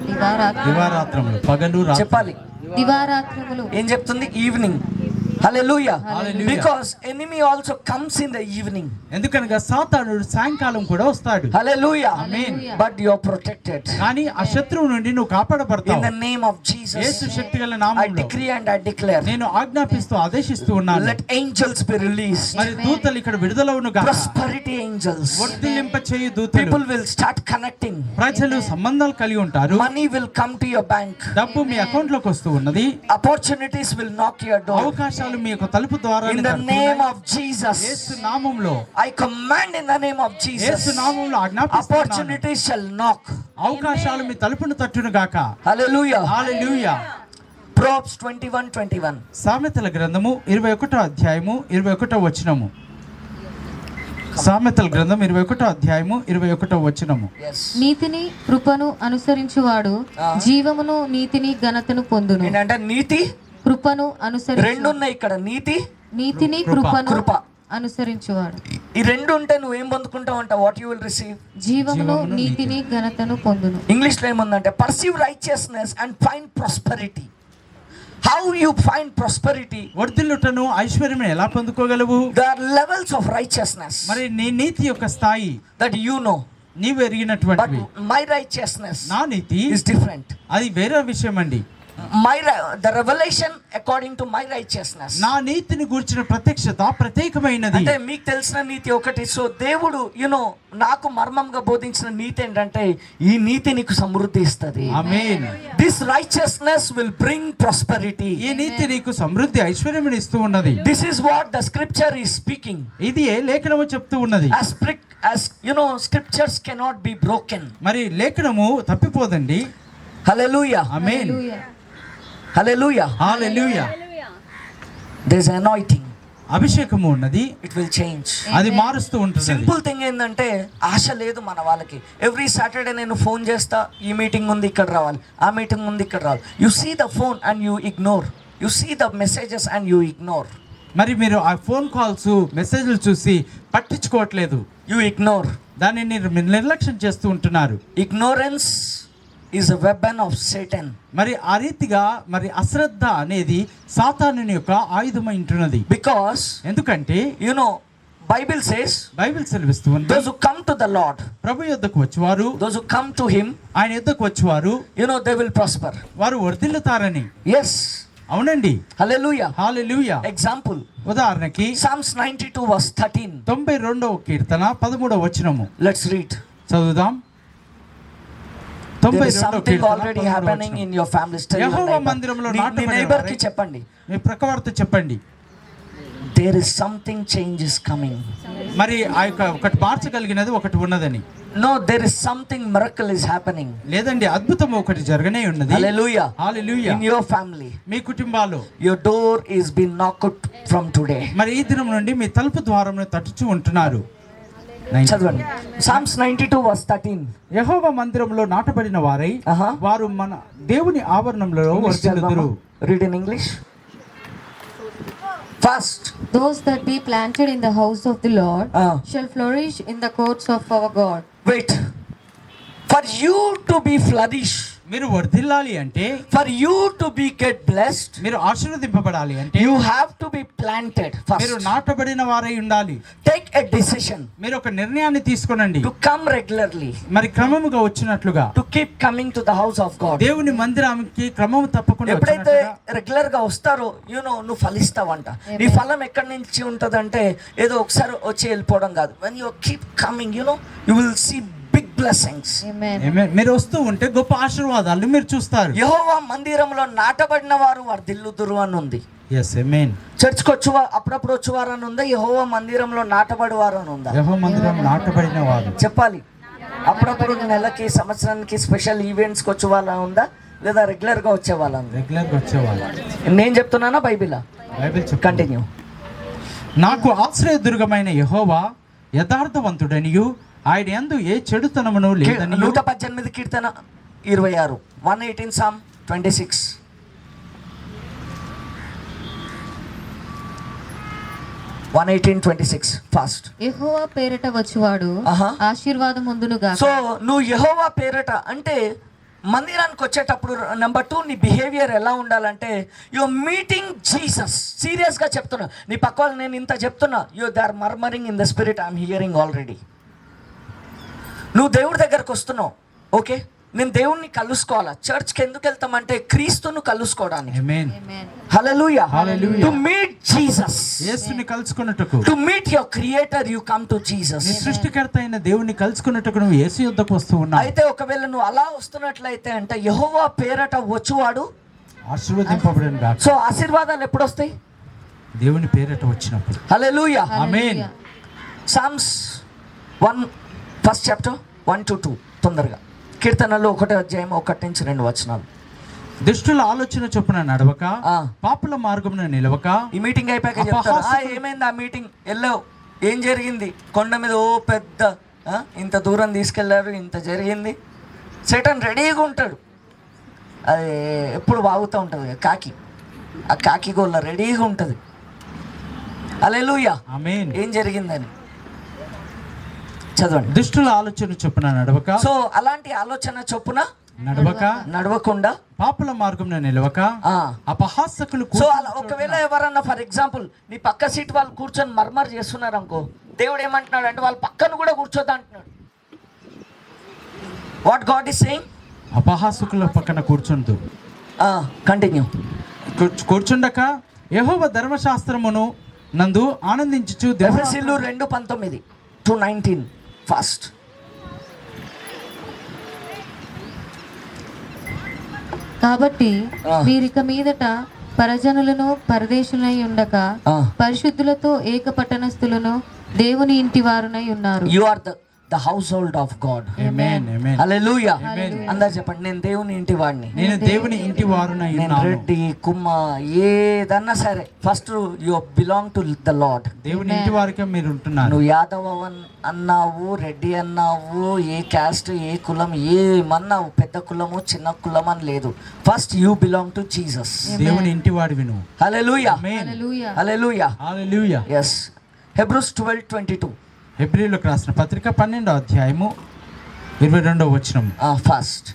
దివారాత్రములు పగలు రాత్రి. చెప్పాలి. దివారాత్రములు ఏం చెప్తుంది? Evening. Hallelujah. Hallelujah. Because enemy also comes in the evening. ఎందుకనగా సాతానుడు సాయంకాలం కూడా వస్తాడు. Hallelujah. Amen. But you are protected. కానీ ఆ శత్రువు నుండి నువ్వు కాపాడబడతావు. In the name of Jesus. Yesu శక్తిగల I నామములో decree and I declare. నేను ఆజ్ఞాపిస్తూ ఆదేశిస్తూ ఉన్నాను. Let angels be released. మరి దూతలు ఇక్కడ విడుదలవును గాక. Prosperity angels. వర్ధిల్లింప చేయు దూతలు. People will start connecting. ప్రజలు సంబంధాలు కలిగి ఉంటారు. Money will come to your bank. డబ్బు మీ అకౌంట్ లోకి వస్తూ ఉన్నది. Opportunities will knock your door. అవకాశాలు మీ యొక్క తలుపు ద్వారా In the name of Jesus. యేసు నామములో. I command in the name of Jesus. యేసు నామములో ఆజ్ఞాపిస్తున్నాను. Opportunities shall knock. అవకాశాలు మీ తలుపును తట్టును గాక. Hallelujah. హల్లెలూయా. Proverbs 21:21. సామెతల గ్రంథము 21వ అధ్యాయము 21వ వచనము. సామెతల గ్రంథం 21వ అధ్యాయము 21వ వచనము. Yes. నీతిని కృపను అనుసరించువాడు జీవమును నీతిని ఘనతను పొందును. ఏంటంటే నీతి, కృపను అనుసరించు రెండు ఉన్నాయి ఇక్కడ. నీతిని కృపను కృప. అనుసరించువాడు ఈ రెండు ఉంటే నువ్వు ఏం పొందుకుంటావు అంట? What you will receive? జీవమును నీతిని ఘనతను పొందును. ఇంగ్లీష్ లో ఏముందంటే perceive righteousness and find prosperity. How you find prosperity? వర్ధిల్లుటను ఐశ్వర్యం ఎలా పొందుకోగలవు? There are levels of righteousness మరి నీ నీతి యొక్క స్థాయి that you know. నీవు But ఎరిగినటువంటివి. my righteousness నా నీతి is different. అది వేరే విషయం అండి. The revelation according to my righteousness. నా నీతిని గూర్చిన ప్రత్యక్షత ప్రత్యేకమైనది. అంటే మీకు తెలిసిన నీతి ఒకటి. సో దేవుడు నాకు మర్మంగా బోధించిన నీతి ఏంటంటే ఈ నీతి నీకు సమృద్ధి ఇస్తుంది. ఆమేన్. This righteousness will bring prosperity. ఈ నీతి నీకు సమృద్ధి ఐశ్వర్యం ఇస్తూ ఉన్నది. This is what the scripture is speaking. ఇది ఏ లేఖనము చెప్తూ ఉన్నది. As scriptures cannot be broken. మరి లేఖనము తప్పిపోదండి. Hallelujah. Amen. Hallelujah. Hallelujah. There is anointing. అభిషేకము ఉన్నది. It will change. అది మారుస్తూ ఉంటుంది. సింపుల్ థింగ్ ఏంటంటే ఆశ లేదు మన వాళ్ళకి. ఎవ్రీ సాటర్డే నేను ఫోన్ చేస్తా, ఈ మీటింగ్ ఉంది ఇక్కడ రావాలి, ఆ మీటింగ్ ఉంది ఇక్కడ రావాలి. You see the phone and you ignore. You see the messages and you ignore. మరి మీరు ఆ ఫోన్ కాల్స్ మెసేజ్లు చూసి పట్టించుకోవట్లేదు. You ignore. దాన్ని మీరు నిర్లక్ష్యం చేస్తూ ఉంటున్నారు. Ignorance is a weapon of Satan. మరి ఆ రీతిగా మరి అశ్రద్ధ అనేది సాతానుని యొక్క ఆయుధమై ఉంటున్నది. బికాస్ ఎందుకంటే బైబిల్ సేస్, బైబిల్ సెలవిస్తూ ఉంది, those who come to the Lord, ప్రభు యొద్దకు వచ్చేవారు, those who come to him, ఆయన యొద్దకు వచ్చేవారు, they will prosper. వారు వర్ధిల్లుతారని. Yes. అవునండి. Hallelujah. హల్లెలూయా. Example. ఉదాహరణకి Psalms 92 verse 13. 92వ కీర్తన 13వ వచనము. Let's read. చదువుదాం. There is something already happening in your family. యెహోవా మందిరంలో నీ neighbor కి చెప్పండి. మీ ప్రక్కవారితో చెప్పండి. There is something change is coming. మరి ఆ యొక్క ఒకటి మార్చగలిగినది ఒకటి ఉన్నదని. No, there is something miracle is happening. లేదండి, అద్భుతం ఒకటి జరగనే ఉన్నది. Hallelujah. Hallelujah. In your family, మీ కుటుంబాల్లో your door is being knocked from today. మరి ఈ దినం నుండి మీ తలుపు ద్వారమును తట్టుచూ ఉంటున్నారు. చదవండి. Psalms 92 verse 13. యెహోవా మందిరంలో నాటబడిన వారై వారు మన దేవుని ఆవరణంలో వర్ధిల్లుదురు. Read in English. Fast. Those that be planted in the house of the Lord shall flourish in the courts of our God. Wait. For you to be flourish, మీరు వర్ధిల్లాలి అంటే, for you to be get blessed, మీరు ఆశీర్వదింపబడాలి అంటే, you have to be planted first. మీరు నాటబడిన వారై ఉండాలి. Take a decision. మీరు ఒక నిర్ణయాన్ని తీసుకోనండి. To come regularly. మరి క్రమముగా వచ్చినట్లుగా. To keep coming to the house of God. దేవుని మందిరానికి క్రమము తప్పకుండా ఎప్పుడైతే వచ్చినట్లుగా. రెగ్యులర్ గా వస్తారో నువ్వు ఫలిస్తావంట. నీ ఫలం ఎక్కడి నుంచి ఉంటదంటే ఏదో ఒకసారి వచ్చి వెళ్ళిపోవడం కాదు. When you keep coming, you will see big blessings. Amen. ఆమేన్. మీరు వస్తూ ఉంటే గొప్ప ఆశీర్వాదాలు మీరు చూస్తారు. యెహోవా మందిరంలో నాటబడిన వారు వర్ధిల్లుదురు అని ఉంది. yes amen. చర్చ్కి అప్పుడప్పుడు వచ్చేవారు అని ఉందా? యెహోవా మందిరంలో నాటబడేవారు అని ఉందా? యెహోవా మందిరం నాటబడిన వారు చెప్పాలి. అప్పుడప్పుడు నెలకి సంవత్సరానికి స్పెషల్ ఈవెంట్స్కి వచ్చే వాళ్ళ ఉందా, లేదా రెగ్యులర్ గా వచ్చే వాళ్ళ? రెగ్యులర్ గా వచ్చేవాళ్ళు. నేను చెప్తున్నానా బైబిలా? బైబిల్ చెప్పు. కంటిన్యూ. నాకు ఆశ్రయదుర్గమైన యెహోవా యథార్థవంతుడనియు ఆయన యందు ఏ చెడుతనమును లేదని. 118 కీర్తన 26. 118 Psalm 26. 118:26 ఫాస్ట్. యెహోవా పేరట వచ్చువాడు ఆశీర్వాదముందునుగా. సో నువ్వు యెహోవా పేరట అంటే మందిరానికి వచ్చేటప్పుడు నెంబర్ 2 నీ బిహేవియర్ ఎలా ఉండాలంటే you are meeting Jesus. Serious గా చెప్తున్నా. నీ పక్క వాళ్ళు నేను ఇంత చెప్తున్నా, they are murmuring in the spirit. I'm hearing already. నువ్వు దేవుడి దగ్గరకు వస్తున్నావు, ఓకే, నేను దేవుణ్ణి కలుసుకోవాలా. చర్చ్కి ఎందుకు వెళ్తామంటే క్రీస్తును కలుసుకోవడానికి. Amen. Hallelujah. Hallelujah. To meet Jesus. యేసుని కలుసుకొనుటకు. To meet your creator you come to Jesus. నీ సృష్టికర్త అయిన దేవుని కలుసుకొనుటకు నువ్వు యేసు యొద్దకు వస్తూ ఉన్నావు. అయితే ఒకవేళ నువ్వు అలా వస్తున్నట్లయితే అంటే యెహోవా పేరట వచ్చువాడు ఆశీర్వదింపబడును గాక. సో ఆశీర్వాదాలు ఎప్పుడు వస్తాయి? దేవుని పేరట వచ్చినప్పుడు. Hallelujah. Amen. Psalms 1 first chapter 1 to 2 తొందరగా. కీర్తనలో 1వ అధ్యాయం 1 నుంచి 2 వచనాలు. దుష్టుల ఆలోచన చొప్పున నడవక, పాపుల మార్గమున నిలవక. ఈ మీటింగ్ అయిపోయాక చెప్తారు, ఏమైంది ఆ మీటింగ్, వెళ్ళావు, ఏం జరిగింది? కొండ మీద పెద్ద ఇంత దూరం తీసుకెళ్లారు, ఇంత జరిగింది. సెటన్ రెడీగా ఉంటాడు, అది ఎప్పుడు వాగుతూ ఉంటుంది కాకి. ఆ కాకి గోళ్ళ రెడీగా ఉంటుంది. హల్లెలూయా. ఆమేన్. ఏం జరిగిందని చదవండి. దుష్టుల ఆలోచన చొప్పున నడవక. సో అలాంటి ఆలోచన చొప్పున నడవకుండా పాపుల మార్గంలో నిలవక ఆ. అపహాసకులు సో అలా ఒకవేళ ఎవరన్నా ఫర్ ఎగ్జాంపుల్ నీ పక్క సీట్ వాళ్ళు కూర్చొని మర్మర్ చేస్తున్నారు అనుకో, దేవుడు ఏమంటున్నాడు అంటే వాళ్ళ పక్కన కూడా కూర్చోద్దా అంటున్నాడు. What God is saying? అపహాసకుల పక్కన కూర్చుంటూ కంటిన్యూ. కూర్చుండక యెహోవా ధర్మశాస్త్రమును నందు ఆనందించుచు ఎఫెసీయులు 2:19 to 19 ఫాస్ట్. కాబట్టి ఆ. మీరిక మీదట పరజనులను పరదేశులై ఉండక ఆ. పరిశుద్ధులతో ఏక పట్టణస్థులను దేవుని ఇంటి వారునై ఉన్నారు. You are the household of God. Amen amen hallelujah. Amen. అందరు చెప్పండి, నేను దేవుని ఇంటి వాడిని. నేను దేవుని ఇంటి వారునై నేను ఉన్నాను. రెడ్డి కుమ్మ ఏదన్నా సరే first you belong to the lord. దేవుని ఇంటి వారికే మీరు ఉంటున్నారు. నువ్వు యాదవ్ అన్నావు, రెడ్డి అన్నావు, ఏ క్యాస్ట్ ఏ కులం ఏమన్నావు, పెద్ద కులము చిన్న కులం అని లేదు. First you belong to Jesus. దేవుని ఇంటి వాడివి నువ్వు. హల్లెలూయా ఆమేన్ హల్లెలూయా. హల్లెలూయా. హల్లెలూయా. yes హెబ్రూస్ 12:22 హెబ్రీయులకు రాసిన పత్రిక 12వ అధ్యాయము 22వ వచనం. First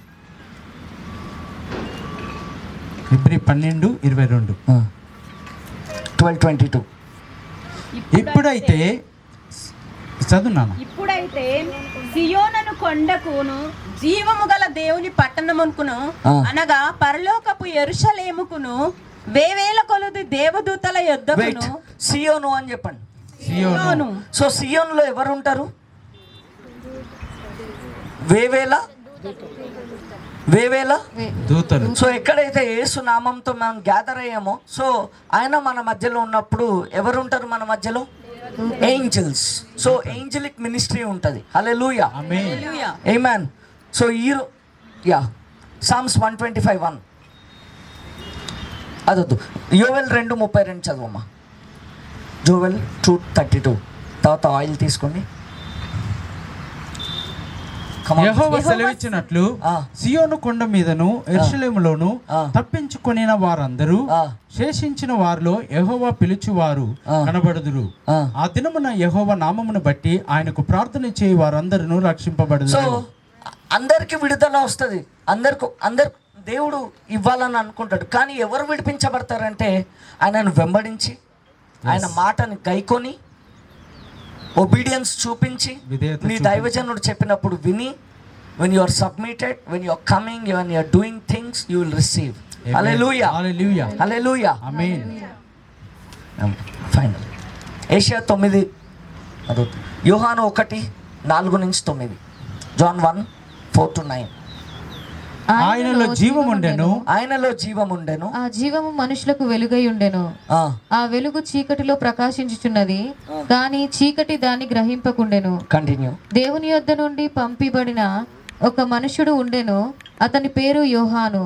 Hebrew 12:22. 12:22 ఇప్పుడైతే చదువున్నాను. ఇప్పుడైతే సియోనను కొండకును జీవము గల దేవుని పట్టణముకును అనగా పరలోకపు యెరూషలేముకును వేవేల కొలది దేవదూతల వెయిట్, యొద్దకును. సియోను అని చెప్పండి. సియోను. సో సియోన్లో ఎవరు ఉంటారు? వేవేల దూతలు. సో ఎక్కడైతే యేసు నామంతో మనం గ్యాదర్ అయ్యామో, సో ఆయన మన మధ్యలో ఉన్నప్పుడు ఎవరు ఉంటారు మన మధ్యలో? ఏంజల్స్. సో ఏంజలిక్ మినిస్ట్రీ ఉంటుంది. Hallelujah amen. Hallelujah. Amen. So Psalms 125:1 అదొద్దు, యోవెల్ 2:32 చదవమ్మా. జోవెల్ 2:32. తర్వాత ఆయిల్ తీసుకోండి. Come on. యెహోవా సెలవిచ్చినట్లు ఆ. సియోను కొండ మీదను యెరూషలేములోను ఆ. తప్పించుకొనిన వారందరూ ఆ. శేషించిన వారిలో యెహోవా పిలుచువారు ఆ. కనబడుదురు. ఆ. ఆ దినమున యెహోవా నామమును బట్టి ఆయనకు ప్రార్థన చేయి వారందరూ సో రక్షింపబడుదురు. అందరికి విడుదల వస్తుంది. అందరు దేవుడు ఇవ్వాలని అనుకుంటాడు. కానీ ఎవరు విడిపించబడతారంటే ఆయనను వెంబడించి, ఆయన మాటని గైకొని, ఒబీడియన్స్ చూపించి, విధేయత నీ చూపించి. దైవజనుడు చెప్పినప్పుడు విని, when you are submitted, when you are coming, when you are doing things, you will receive. Amen. Hallelujah. Hallelujah. Hallelujah. Amen. Final Asia 9 యోహాను 1:4-9 జాన్ 1:4-9 ఆయనలో జీవముండెను. ఆయనలో జీవముండెను. ఆ జీవము మనుషులకు వెలుగై ఉండెను. ఆ వెలుగు చీకటిలో ప్రకాశించుచున్నది, కానీ చీకటి దాన్ని గ్రహింపకుండెను. కంటిన్యూ. దేవుని యొద్ద నుండి పంపిబడిన ఒక మనుషుడు ఉండెను, అతని పేరు యోహాను.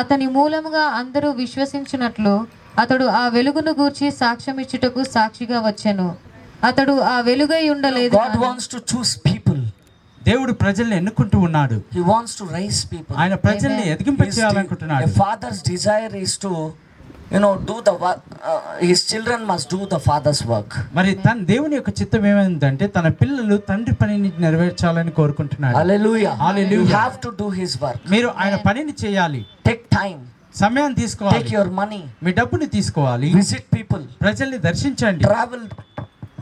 అతని మూలముగా అందరూ విశ్వసించినట్లు అతడు ఆ వెలుగును గూర్చి సాక్ష్యం ఇచ్చుటకు సాక్షిగా వచ్చెను. అతడు ఆ వెలుగై ఉండలేదు. God wants to choose people. దేవుడు ప్రజల్ని ఎన్నుకుంటూ ఉన్నాడు. He wants to raise people. ఆయన ప్రజల్ని ఎదిగింప చేయాలనుకుంటున్నాడు. A father's desire is to do the work. His children must do the father's work. మరి తన దేవుని యొక్క చిత్తం ఏమైందంటే తన పిల్లలు తండ్రి పనిని నెరవేర్చాలని కోరుకుంటున్నాడు. Hallelujah. Hallelujah. You have to do his work. మీరు ఆయన పనిని చేయాలి. Take time. సమయాన్ని తీసుకోవాలి. Take your money. మీ డబ్బుని తీసుకోవాలి. Visit people. ప్రజల్ని దర్శించండి. Travel.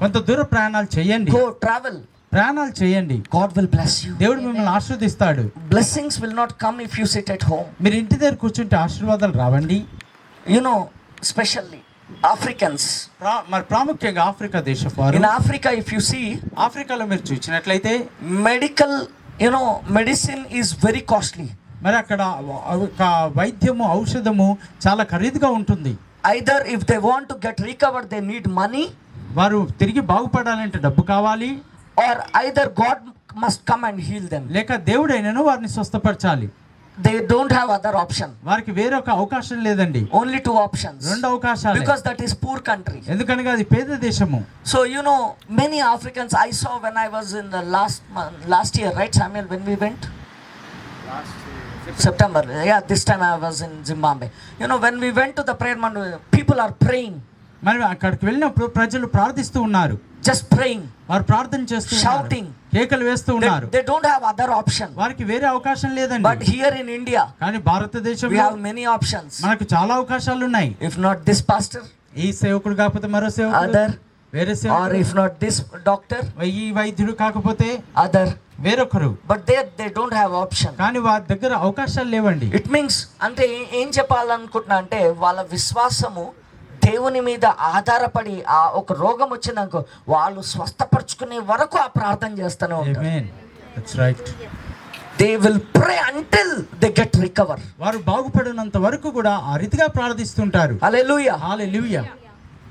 కొంత దూర ప్రయాణాలు చేయండి. Go travel. ప్రయాణాలు చేయండి. God will bless you. దేవుడు మిమ్మల్ని ఆశీర్వదిస్తాడు. Blessings will not come if you sit at home. మీరు ఇంటి దగ్గర కూర్చుంటే ఆశీర్వాదాలు రావండి. Especially Africans. మరి ప్రాముఖ్యంగా ఆఫ్రికా దేశపు వారు. In Africa, if you see, ఆఫ్రికాలో మీరు చూసినట్లయితే medicine is very costly. మరి అక్కడ వైద్యము ఔషధము చాలా ఖరీదుగా ఉంటుంది. Either if they want to get recovered, they need money. వారు తిరిగి బాగుపడాలంటే డబ్బు కావాలి. Or either God must come and heal them. లేక దేవుడైనను వారిని స్వస్థపరచాలి. They don't have other option. వారికి వేరొక అవకాశం లేదండి. Only two options. రెండు అవకాశాలు. Because that is poor country. ఎందుకనగా అది పేద దేశము. So many Africans I saw when I was in the last year, right Samuel, when we went? September. Yeah, this time I was in Zimbabwe. When we went to the prayer mountain, people are praying. మరి అక్కడికి వెళ్ళినప్పుడు ప్రజలు ప్రార్థిస్తూ ఉన్నారు. Just praying. వారు ప్రార్థన చేస్తూ ఉన్నారు. Shouting. కేకలు వేస్తూ ఉన్నారు. They don't have other option. వారికి వేరే అవకాశం లేదండి. But here in India, కానీ we భారతదేశంలో have many options. మనకు చాలా అవకాశాలు ఉన్నాయి. If not this pastor, ఈ సేవకుడు కాకపోతే మరో సేవకుడు, other, వేరే or సేవకుడు, if not this doctor, ఈ వైద్యుడు కాకపోతే other. వేరొకరు. But they don't have option. కానీ వారి దగ్గర అవకాశాలు లేవండి. It means అంటే ఏం చెప్పాలనుకుంటున్నా అంటే వాళ్ళ విశ్వాసము దేవుని మీద ఆధారపడి ఆ ఒక రోగం వచ్చిందనుకో వాళ్ళు స్వస్థపరచుకునే వరకు ఆ ప్రార్థన చేస్తూనే ఉంటారు. Amen. That's right. They will pray until they get recover. వారు బాగుపడినంత వరకు కూడా ఆ రీతిగా ప్రార్థిస్తుంటారు. హల్లెలూయా. హల్లెలూయా.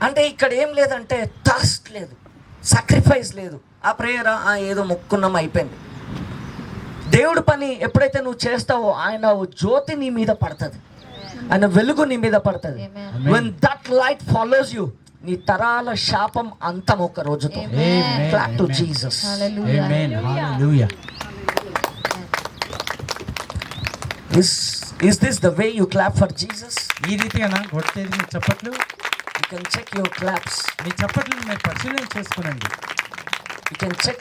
అంటే ఇక్కడ ఏం లేదంటే టాస్క్ లేదు, సాక్రిఫైస్ లేదు. ఆ ప్రేయర్ ఏదో మొక్కున్నాం అయిపోయింది. దేవుడి పని ఎప్పుడైతే నువ్వు చేస్తావో ఆయన జ్యోతి నీ మీద పడుతుంది, ఆయన వెలుగు నీ మీద పడుతుంది. When that light follows you, నీ తరాల శాపం అంతం ఒక రోజుతో. Amen. Clap to Amen. Jesus. Hallelujah. Amen. Hallelujah. Is this the way you clap for Jesus? ఈ రీతిగా కొట్టేది మీ చప్పట్లు. You can check your claps. మీ చప్పట్లను మీరు పరిశీలన చేసుకోనండి. You can check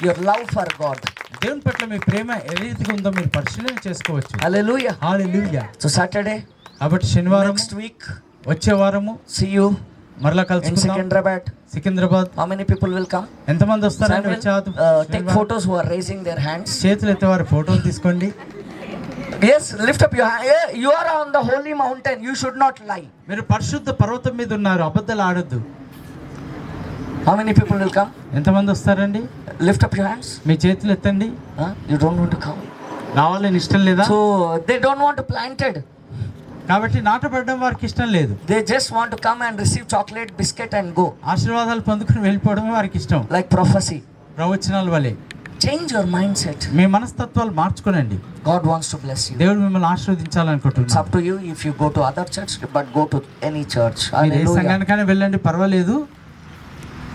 your love for God. దేవుని పట్ల మీ ప్రేమ ఏ రీతిగా ఉందో మీరు పరిశీలన చేసుకోవచ్చు. Hallelujah. హల్లెలూయా. So Saturday, కాబట్టి శనివారం next week, వచ్చే వారము see you మరలా in కలుసుకుందాం. Secunderabad. Secunderabad. How many people will come? ఎంతమంది వస్తారండి? Samuel, take photos who are raising their hands. చేతులు ఎత్తేవారు ఫోటోలు తీసుకోండి. Yes, lift up your hand. Yeah, you are on the holy mountain. You should not lie. మీరు పరిశుద్ధ పర్వతం మీద ఉన్నారు, అబద్ధాలు ఆడొద్దు. How many people will come? ఎంతమంది వస్తారండి? Lift up your hands. మీ చేతులు ఎత్తండి. You don't want to come. రావాలని ఇష్టం లేదా? So they don't want to planted. కాబట్టి నాటపడడం వారికి ఇష్టం లేదు. They just want to come and receive chocolate, biscuit and go. ఆశీర్వాదాలు పొందుకుని వెళ్ళిపోవడమే వారికి ఇష్టం. Like prophecy. ప్రవచనాల వలె. Change your mindset. మీ మనస్తత్వాలు మార్చుకోనండి. God wants to bless you. దేవుడు మిమ్మల్ని It's ఆశీర్వదించాలనుకుంటున్నాడు. up to you if you go to other church, but go to any church. మీరు ఏ Hallelujah. సంఘానికైనా వెళ్ళండి, పర్వాలేదు.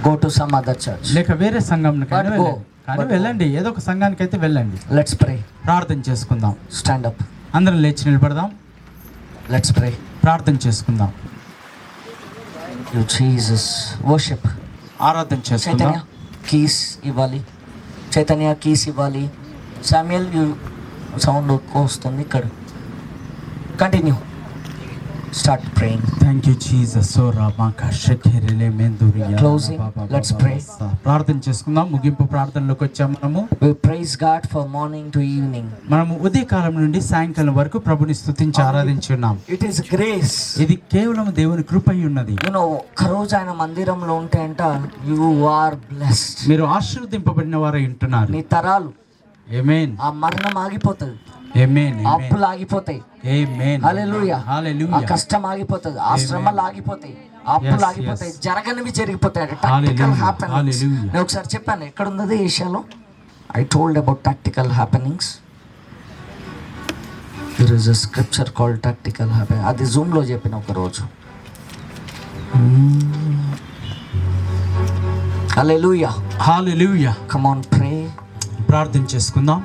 Go to some other church. లేక వేరే సంఘానికైనా But go. వెళ్ళండి. కానీ వెళ్ళండి, ఏదో ఒక సంఘానికైతే వెళ్ళండి. Let's pray. ప్రార్థన చేసుకుందాం. Stand up. అందరం లేచి నిలబడదాం. Let's pray. ప్రార్థన చేసుకుందాం. You Jesus. Worship. ఆరాధన చేసుకుందాం. చైతన్య కీస్ ఇవ్వాలి. చైతన్య కీస్ ఇవ్వాలి. సామ్యుయల్ యూ సౌండ్ వస్తుంది ఇక్కడ. Continue. Start praying. Thank you Jesus. So రామాక షకెరెలే మెందురియా. Closing. Let's pray. ప్రార్థన చేసుకుందాం. ముగింపు ప్రార్థనలోకి వచ్చాం మనము. We praise God for morning to evening. మనము ఉదయకాలం నుండి సాయంకాలం వరకు ప్రభుని స్తుతించి ఆరాధించున్నాం. It is grace. ఇది కేవలం దేవుని కృప అయి ఉన్నది. You know, ఒక్కరోజు ఆయన మందిరంలో ఉంటే అంట you are blessed. మీరు ఆశీర్వదింపబడిన వారై ఉంటున్నారు. నీ తరాలు ఆమేన్. ఆ మరణం ఆగిపోతుంది, ఆమేన్. అప్పులు ఆగిపోతాయి. ఆమేన్. హల్లెలూయా. ఆ హల్లెలూయా. కష్టం ఆగిపోతుంది, ఆ శ్రమలు ఆగిపోతాయి, ఆ అప్పులు Yes, ఆగిపోతాయి, yes. జరగనివి జరిగిపోతాయి. Hallelujah. Tactical happenings. Hallelujah. నేను ఒకసారి చెప్పాను ఎక్కడ ఉన్నది ఏషియాలో. I told about tactical happenings. There is a scripture called tactical happening. అది జూమ్లో చెప్పిన ఒక రోజు. Hallelujah. Hallelujah. Come on pray. ప్రార్థన చేసుకుందాం.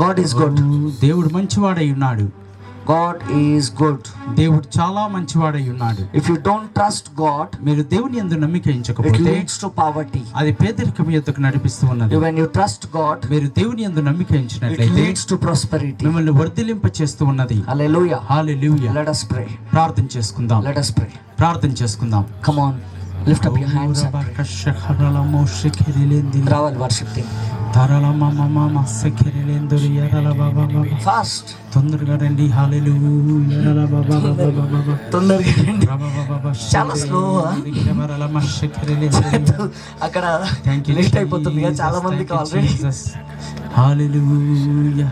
God is good. దేవుడు మంచివాడై ఉన్నాడు. God is good. దేవుడు చాలా మంచివాడై ఉన్నాడు. If you don't trust God, మీరు దేవుని యందు నమ్మిక ఇట్ ఉంచకపోతే లీడ్స్ టు పావర్టీ. అది పేదరికం యొద్దకు నడిపిస్తూ ఉన్నది. వెన్ యు ట్రస్ట్ గాడ్, మీరు దేవుని యందు నమ్మిక ఇట్ ఉంచినట్లయితే లీడ్స్ టు ప్రాస్పెరిటీ. మిమ్మల్ని వర్ధిలింప చేస్తూ ఉన్నది. Hallelujah. Hallelujah. Let us pray. ప్రార్థన చేసుకుందాం. Let us pray. ప్రార్థన చేసుకుందాం. Come on, lift up your hands and pray. రావాలి వర్షిప్ టీమ్. ఫాస్ట్. తొందరగా రండి. హల్లెలూయా. తొందరగా రండి. చాలా స్లో. అక్కడ లేట్ అయిపోతుంది కదా చాలా మందికి already. Hallelujah.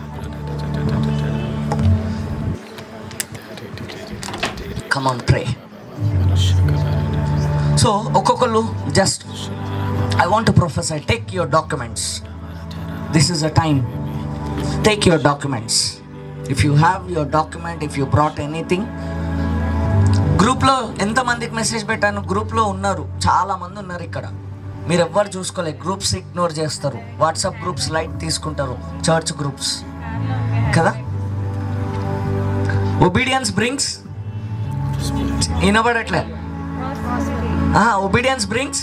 Come on, pray. So ఒక్కొక్కరు just I want to professor. Take your documents. This is a time. Take your documents. If you have your document, if you brought anything. గ్రూప్లో ఎంతమందికి message పెట్టాను? గ్రూప్లో ఉన్నారు, చాలా మంది ఉన్నారు ఇక్కడ. మీరు ఎవ్వరు చూసుకోలేదు. గ్రూప్స్ ఇగ్నోర్ చేస్తారు, వాట్సాప్ గ్రూప్స్ లైట్ తీసుకుంటారు, చర్చ్ గ్రూప్స్ కదా. Obedience brings. వినబడట్లే. ఒబీడియన్స్ బ్రింగ్స్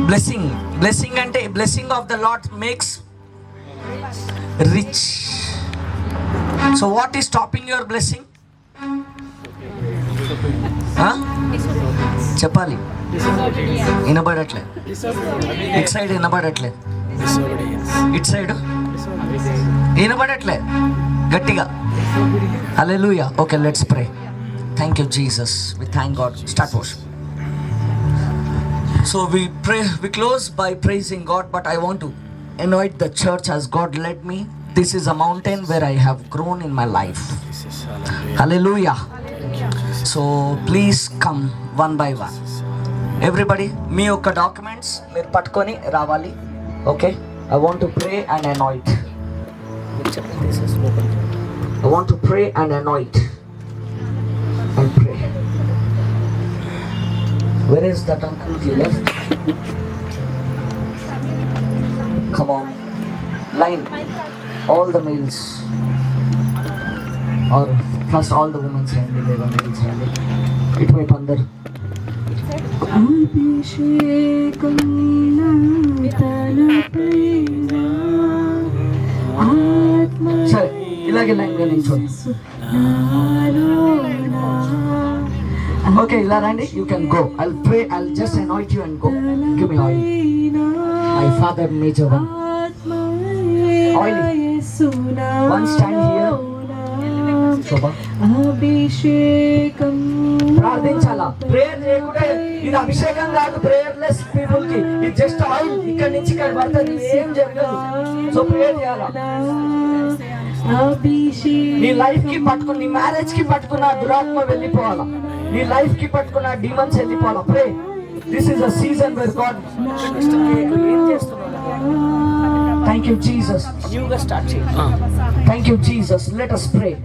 బ్లెస్సింగ్ అంటే blessing of the Lord makes rich. So what is stopping your blessing? చెప్పాలి, వినబడట్లేదు. ఇట్ సైడ్ వినబడట్లేదు, ఇట్ సైడ్ వినబడట్లేదు గట్టిగా. Hallelujah. Okay, let's pray. Thank you Jesus, we thank God. Start worship. So we pray, we close by praising God, but I want to anoint the church as God led me. This is a mountain where I have grown in my life. Hallelujah. So please come one by one. Everybody, మీ యొక్క documents మీరు పట్టుకొని రావాలి. Okay, I want to pray and anoint. I want to pray and anoint and pray. Where is that uncle he left? Come on, line all the males, or plus all the women's hand, the males hand. It may pandar. అభిషేకం తలపైనా ఆత్మ సరే, ఇలాగే line గా నిల్చోండి. Okay, ఇలా రండి. You can go. I'll pray. I'll just anoint you and go. Give me oil. My father, major one. Oily. One stand here. Shobha. అభిషేకం ప్రార్థించాలా? Prayer చేయకుంటే ఇది అభిషేకం కాదు. ప్రేయర్లెస్ పీపుల్ కి ఇది జస్ట్ ఆయిల్. ఇక్కడ నుంచి ఇక్కడ పడుతుంది, ఏం జరగదు. సో ప్రేయర్ చేయాలా? నీ లైఫ్ కి పట్టుకుని, నీ మ్యారేజ్ కి పట్టుకున్న దురాత్మ వెళ్ళిపోవాలా? నీ లైఫ్ కి పట్టుకున్న డీమన్స్ వెళ్ళిపోవాలా? Pray. This is a season where God ఏం చేస్తున్నాడు? Thank you Jesus. న్యూగా స్టార్ట్ చేయి. Thank you Jesus. Let us pray.